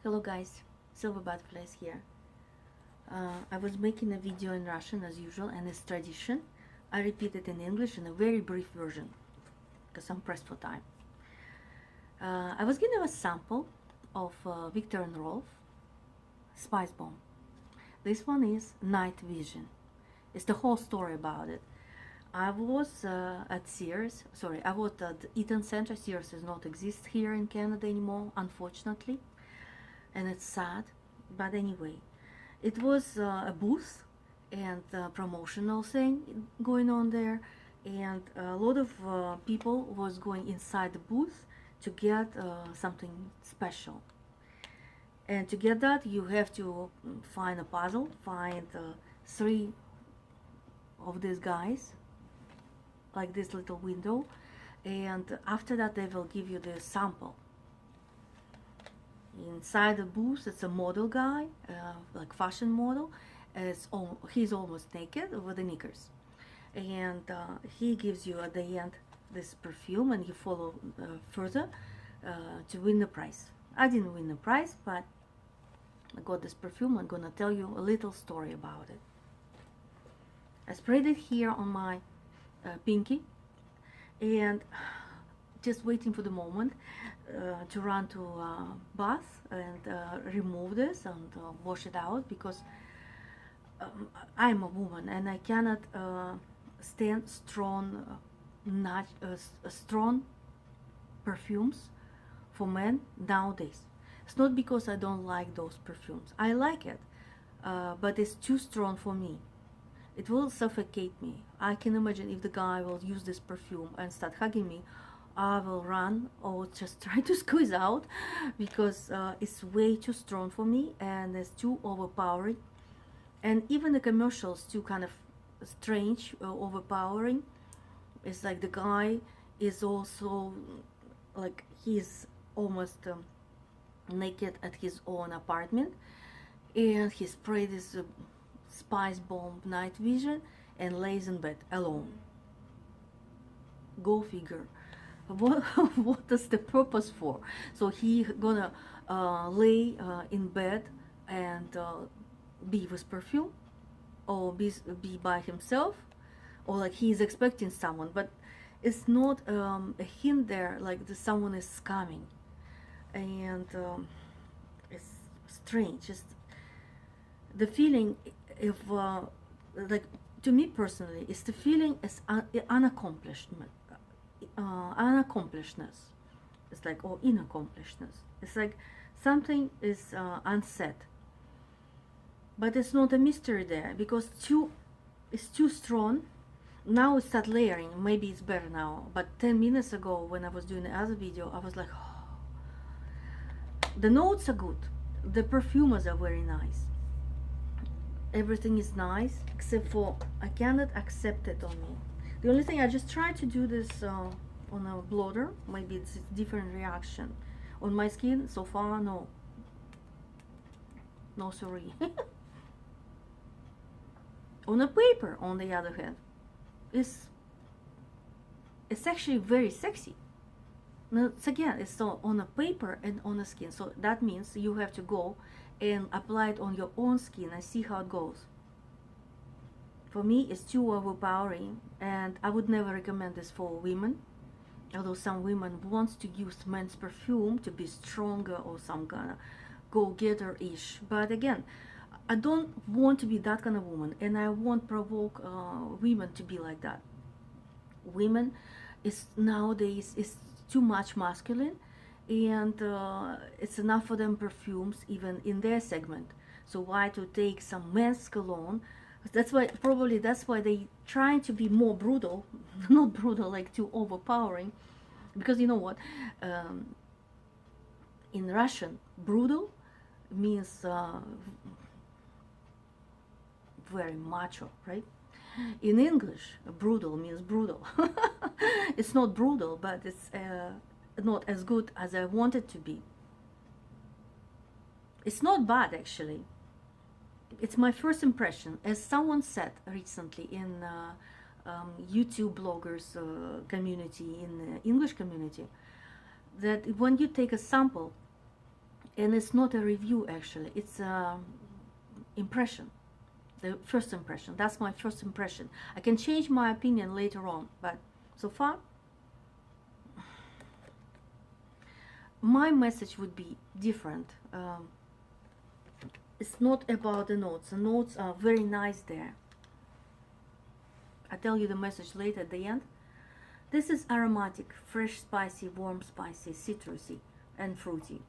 Hello guys, Silver Butterflies here. I was making a video in Russian as usual, and it's tradition. I repeat it in English in a very brief version because I'm pressed for time. I was given a sample of Victor and Rolf Spice Bomb. This one is Night Vision. It's the whole story about it. I was at Sears, I was at Eaton Center. Sears does not exist here in Canada anymore, unfortunately, and it's sad, but anyway, it was a booth and a promotional thing going on there, and a lot of people was going inside the booth to get something special. And to get that, you have to find a puzzle, find three of these guys, like this little window, and after that they will give you the sample. Inside the booth, it's a model guy, like fashion model. He's almost naked with the knickers, and he gives you at the end this perfume, and you follow further to win the prize. I didn't win the prize, but I got this perfume. I'm gonna tell you a little story about it. I sprayed it here on my pinky, and just waiting for the moment to run to bath and remove this and wash it out, because I'm a woman and I cannot stand strong perfumes for men nowadays. It's not because I don't like those perfumes. I like it, but it's too strong for me. It will suffocate me. I can imagine if the guy will use this perfume and start hugging me, I will run or just try to squeeze out, because it's way too strong for me and it's too overpowering. And even the commercials too kind of strange, overpowering. It's like the guy is also like he's almost naked at his own apartment, and he sprayed this Spice Bomb Night Vision and lays in bed alone. Go figure. What is the purpose for? So he gonna lay in bed and be with perfume, or be by himself, or like he's expecting someone, but it's not a hint there like someone is coming, and it's strange. Just the feeling, if like to me personally, it's the feeling as unaccomplishment. Unaccomplishedness. It's like, or inaccomplishedness. It's like something is unsaid, but it's not a mystery there, because it's too strong. Now it start layering. Maybe it's better now, but 10 minutes ago when I was doing the other video, I was like, oh. The notes are good, the perfumes are very nice, everything is nice, except for I cannot accept it on me. The only thing, I just tried to do this on a blotter. Maybe it's a different reaction. On my skin, so far, no. No, sorry. On a paper, on the other hand, it's actually very sexy. Now, it's so on a paper and on the skin. So that means you have to go and apply it on your own skin and see how it goes. For me, it's too overpowering, and I would never recommend this for women. Although some women want to use men's perfume to be stronger or some kind of go-getter-ish. But again, I don't want to be that kind of woman, and I won't provoke women to be like that. Women is nowadays is too much masculine, and it's enough for them perfumes even in their segment. So why to take some men's cologne? That's why they trying to be more brutal, not brutal like too overpowering, because you know what, in Russian, brutal means very macho, right? In English, brutal means brutal. It's not brutal, but it's not as good as I want it to be. It's not bad, actually. It's my first impression. As someone said recently in YouTube bloggers community, in the English community, that when you take a sample And it's not a review actually, it's a impression, the first impression. That's my first impression. I can change my opinion later on, but so far my message would be different. It's not about the notes. The notes are very nice there. I tell you the message later at the end. This is aromatic, fresh, spicy, warm, spicy, citrusy, and fruity.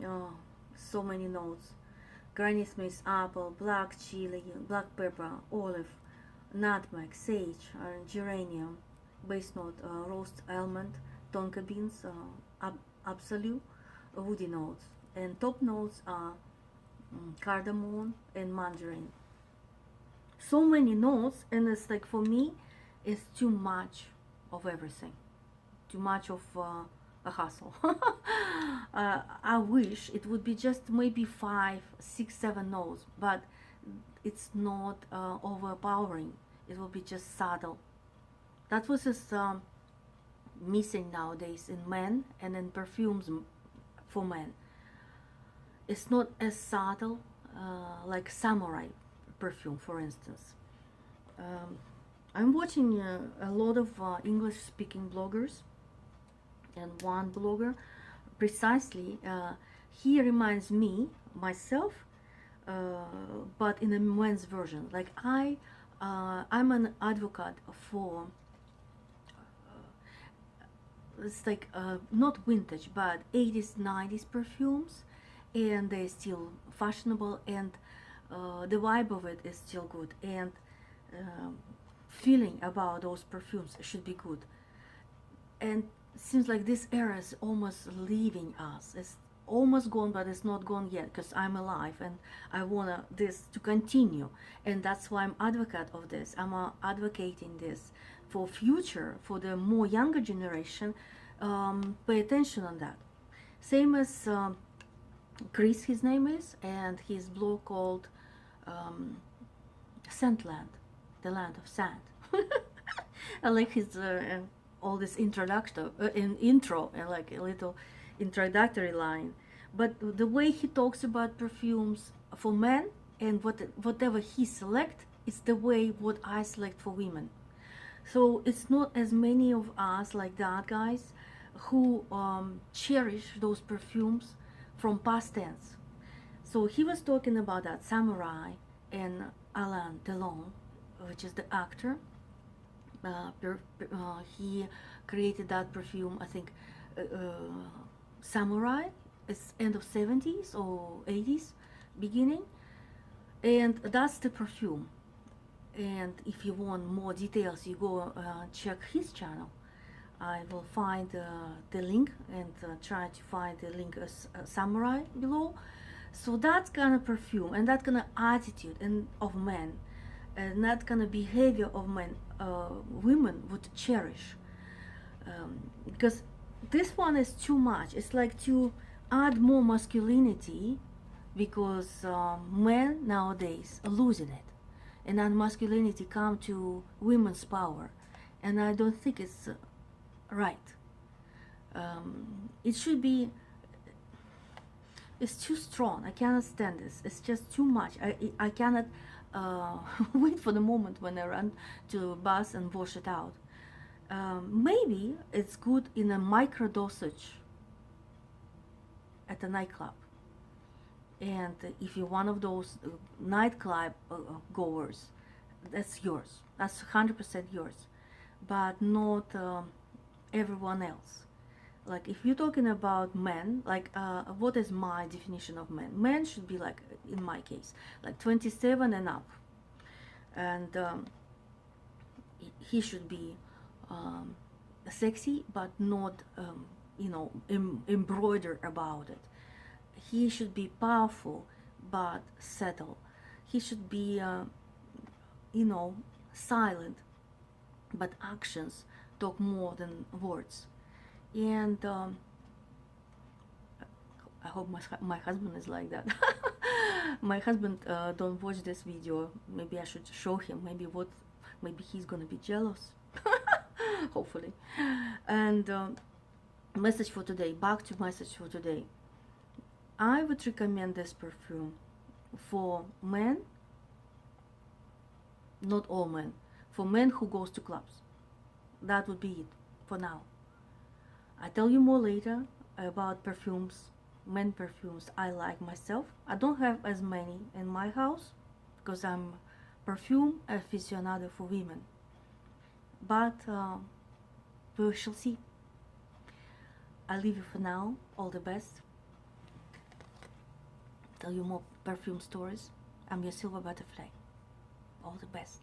Oh, so many notes. Granny Smith's apple, black chili, black pepper, olive, nutmeg, sage, geranium. Base note, roast almond, tonka beans, absolute, woody notes. And top notes are cardamom and mandarin. So many notes, and it's like, for me, it's too much of everything. Too much of a hustle. I wish it would be just maybe 5, 6, 7 notes, but it's not overpowering. It will be just subtle. That was just missing nowadays in men and in perfumes for men. It's not as subtle like samurai perfume, for instance. I'm watching a lot of English-speaking bloggers, and one blogger precisely, he reminds me, myself, but in a men's version. Like I'm an advocate for it's like not vintage but 80s 90s perfumes, and they're still fashionable, and the vibe of it is still good, and feeling about those perfumes should be good. And it seems like this era is almost leaving us. It's almost gone, but it's not gone yet, because I'm alive and I want this to continue, and that's why I'm advocate of this. I'm advocating this for future, for the more younger generation. Pay attention on that. Same as Chris, his name is, and his blog called ScentLand, the land of scent. I like his all this introduction intro, and like a little introductory line. But the way he talks about perfumes for men, and whatever he select, is the way what I select for women. So it's not as many of us like that guys who cherish those perfumes from past tense. So he was talking about that samurai and Alain Delon, which is the actor. He created that perfume, I think, samurai. It's end of 70s or 80s beginning, and that's the perfume. And if you want more details, you go check his channel. I will find the link, and try to find the link as samurai below. So that kind of perfume and that kind of attitude of men, and that kind of behavior of men, women would cherish, because this one is too much. It's like to add more masculinity, because men nowadays are losing it, and that masculinity come to women's power, and I don't think it's right. It should be. It's too strong. I cannot stand this. It's just too much. I cannot wait for the moment when I run to bath and wash it out. Maybe it's good in a micro dosage at a nightclub. And if you're one of those nightclub goers, that's yours. That's 100% yours, but not everyone else. Like if you're talking about men, like what is my definition of men? Men should be like, in my case, like 27 and up, and he should be sexy, but not embroidered about it. He should be powerful, but subtle. He should be silent, but actions talk more than words. And I hope my husband is like that. My husband don't watch this video. Maybe I should show him. Maybe he's gonna be jealous hopefully. And message for today, back to message for today. I would recommend this perfume for men, not all men, for men who goes to clubs. That would be it for now. I tell you more later about perfumes, men perfumes I like myself. I don't have as many in my house because I'm perfume aficionado for women. But we shall see. I leave you for now. All the best. Tell you more perfume stories. I'm your silver butterfly. All the best.